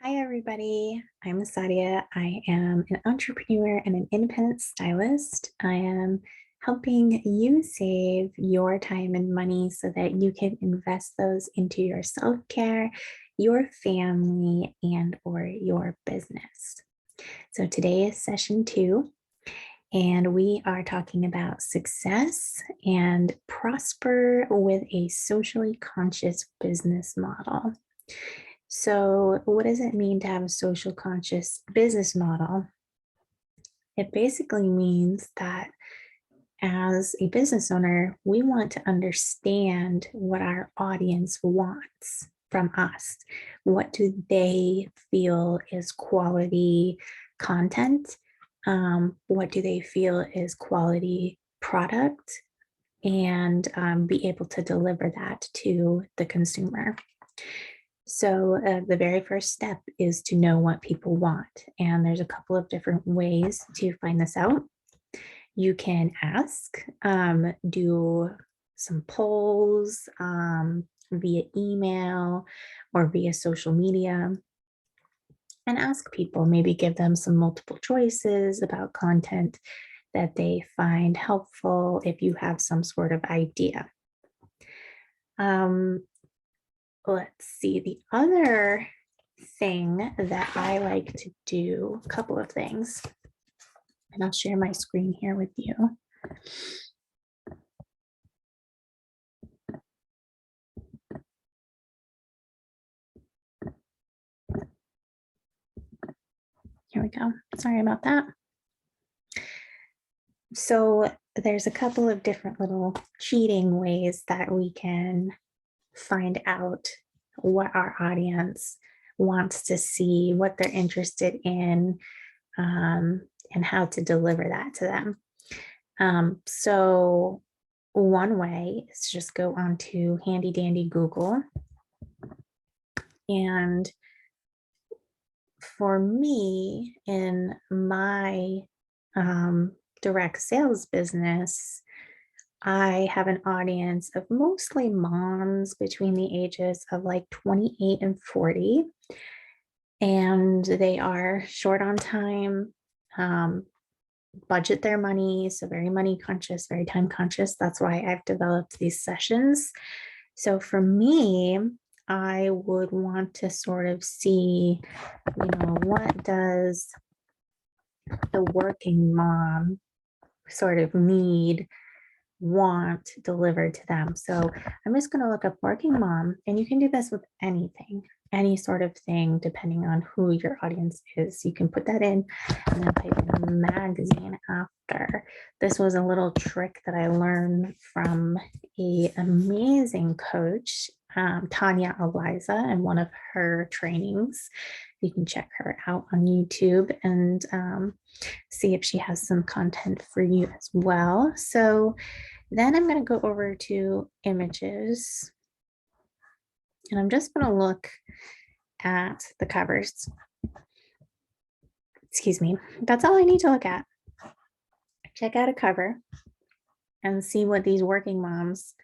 Hi, everybody. I'm Sadia. I am an entrepreneur and an independent stylist. I am helping you save your time and money so that you can invest those into your self-care, your family, and or your business. So today is session 2, and we are talking about success and prosper with a socially conscious business model. So, what does it mean to have a social conscious business model? It basically means that as a business owner, we want to understand what our audience wants from us. What do they feel is quality content? What do they feel is quality product? And be able to deliver that to the consumer. So, the very first step is to know what people want. And there's a couple of different ways to find this out. You can ask, do some polls via email or via social media, and ask people, maybe give them some multiple choices about content that they find helpful if you have some sort of idea. Um, let's see, the other thing that I like to do, a couple of things, and I'll share my screen here with you. Here we go. Sorry about that. So there's a couple of different little cheating ways that we can find out what our audience wants to see, what they're interested in, and how to deliver that to them. So one way is just go onto handy dandy Google. And for me, in my direct sales business, I have an audience of mostly moms between the ages of like 28 and 40. And they are short on time, budget their money, so very money conscious, very time conscious. That's why I've developed these sessions. So for me, I would want to sort of see, what does the working mom sort of need, want delivered to them. So I'm just going to look up working mom, and you can do this with anything, any sort of thing, depending on who your audience is. You can put that in and then type in a magazine after. This was a little trick that I learned from a amazing coach, Tanya Eliza, in one of her trainings. You can check her out on YouTube and see if she has some content for you as well. So then I'm going to go over to images, and I'm just going to look at the covers. Excuse me. That's all I need to look at. Check out a cover and see what these working moms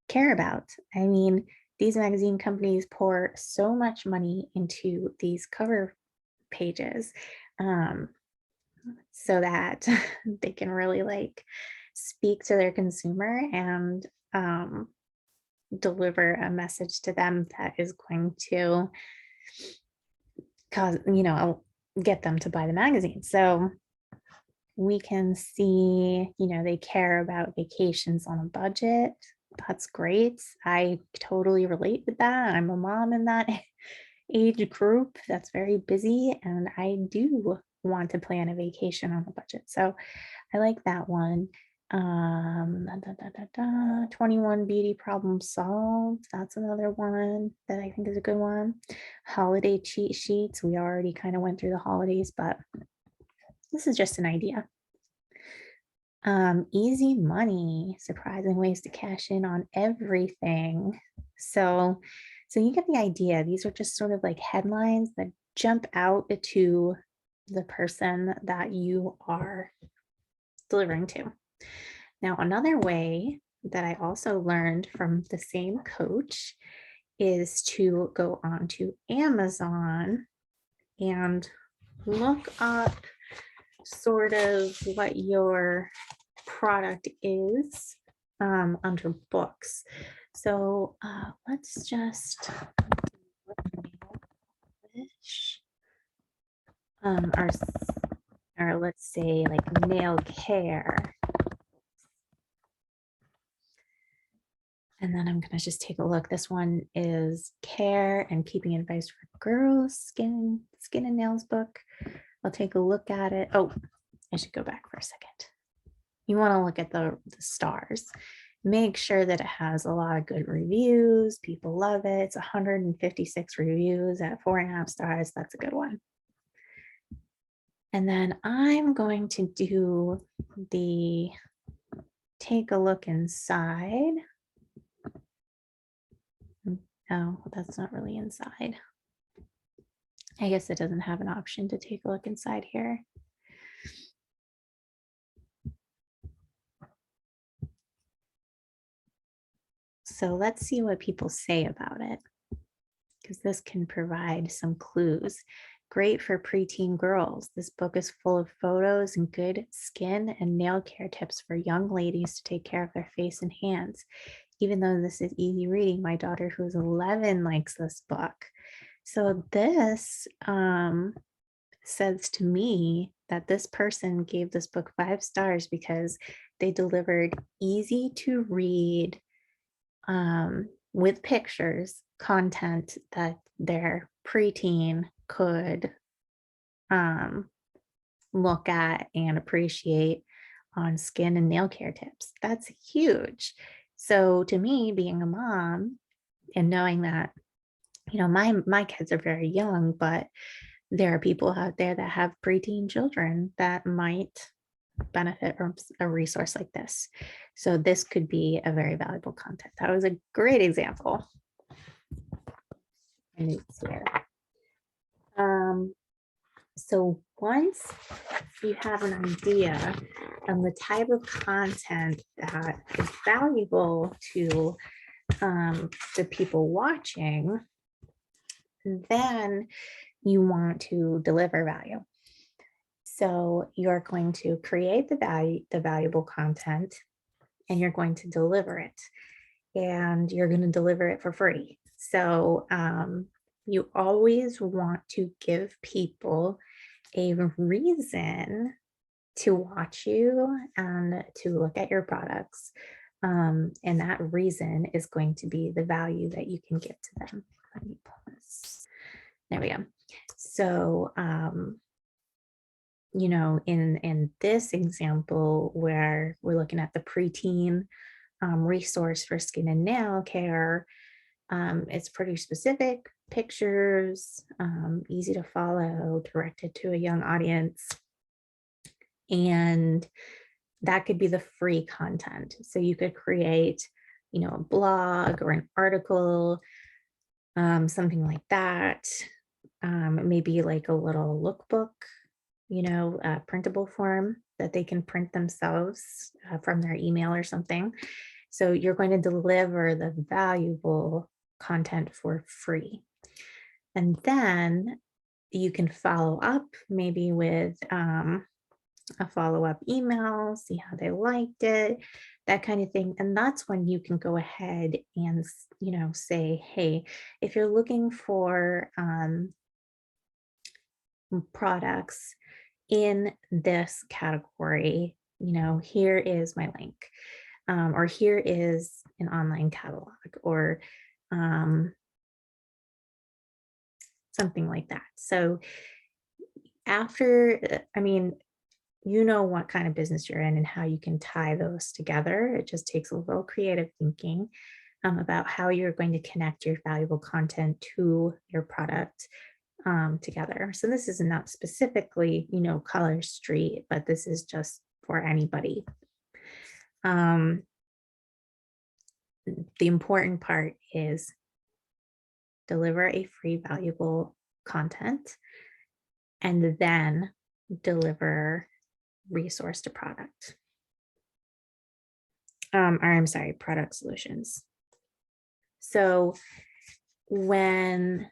care about. I mean, these magazine companies pour so much money into these cover pages, so that they can really like speak to their consumer and deliver a message to them that is going to cause, get them to buy the magazine. So we can see, they care about vacations on a budget. That's great. I totally relate with that. I'm a mom in that age group that's very busy, and I do want to plan a vacation on a budget. So I like that one. 21 beauty problem solved. That's another one that I think is a good one. Holiday cheat sheets. We already kind of went through the holidays, but this is just an idea. Easy money, surprising ways to cash in on everything. So you get the idea. These are just sort of like headlines that jump out to the person that you are delivering to. Now, another way that I also learned from the same coach is to go on to Amazon and look up sort of what your product is under books. So let's just or let's say like nail care. And then I'm going to just take a look. This one is Care and Keeping Advice for Girls, Skin and Nails book. I'll take a look at it. Oh, I should go back for a second. You want to look at the stars. Make sure that it has a lot of good reviews. People love it. It's 156 reviews at 4.5 stars. That's a good one. And then I'm going to do the take a look inside. Oh, that's not really inside. I guess it doesn't have an option to take a look inside here. So let's see what people say about it, because this can provide some clues. Great for preteen girls. This book is full of photos and good skin and nail care tips for young ladies to take care of their face and hands. Even though this is easy reading, my daughter, who's 11, likes this book. So this says to me that this person gave this book 5 stars because they delivered easy to read with pictures content that their preteen could look at and appreciate on skin and nail care tips. That's huge. So to me, being a mom and knowing that, you know, my kids are very young, but there are people out there that have preteen children that might benefit from a resource like this. So this could be a very valuable content. That was a great example. So once you have an idea of the type of content that is valuable to the people watching, then you want to deliver value. So you're going to create the valuable content, and you're going to deliver it, and you're going to deliver it for free. So you always want to give people a reason to watch you and to look at your products. And that reason is going to be the value that you can give to them. Let me pause. There we go. So, you know, in this example where we're looking at the preteen resource for skin and nail care, it's pretty specific, pictures, easy to follow, directed to a young audience. And that could be the free content. So you could create, you know, a blog or an article, something like that. Maybe like a little lookbook, you know, a printable form that they can print themselves from their email or something. So you're going to deliver the valuable content for free. And then you can follow up maybe with a follow-up email, see how they liked it, that kind of thing. And that's when you can go ahead and, you know, say, hey, if you're looking for products in this category, you know, here is my link, or here is an online catalog, or something like that. So after, I mean, you know what kind of business you're in and how you can tie those together. It just takes a little creative thinking about how you're going to connect your valuable content to your product together. So this is not specifically, you know, Color Street, but this is just for anybody. The important part is deliver a free, valuable content, and then deliver resource to product. Or I'm sorry, product solutions. So when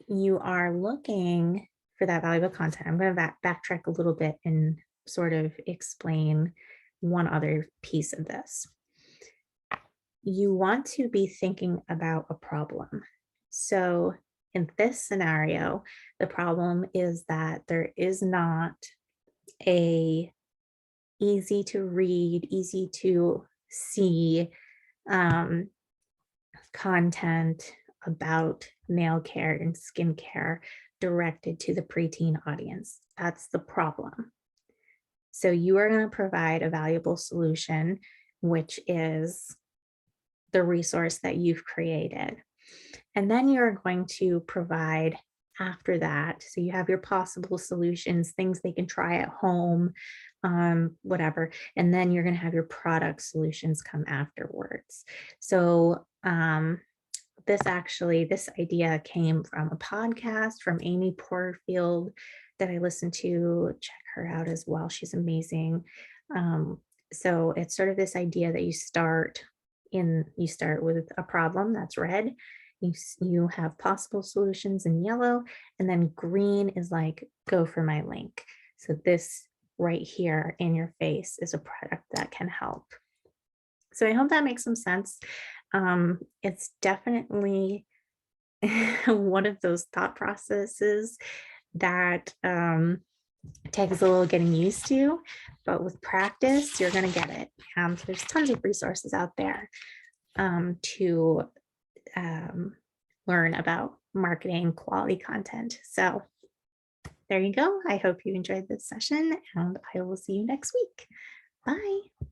you are looking for that valuable content. I'm going to backtrack a little bit and sort of explain one other piece of this. You want to be thinking about a problem. So in this scenario, the problem is that there is not a easy to read, easy to see um, content about nail care and skincare directed to the preteen audience. That's the problem. So you are going to provide a valuable solution, which is the resource that you've created. And then you're going to provide after that. So you have your possible solutions, things they can try at home, whatever. And then you're going to have your product solutions come afterwards. So this idea came from a podcast from Amy Porterfield that I listened to. Check her out as well. She's amazing. So it's sort of this idea that you start with a problem that's red. You have possible solutions in yellow, and then green is like, go for my link. So this right here in your face is a product that can help. So I hope that makes some sense. It's definitely one of those thought processes that takes a little getting used to, but with practice, you're going to get it. There's tons of resources out there to learn about marketing quality content. So there you go. I hope you enjoyed this session, and I will see you next week. Bye.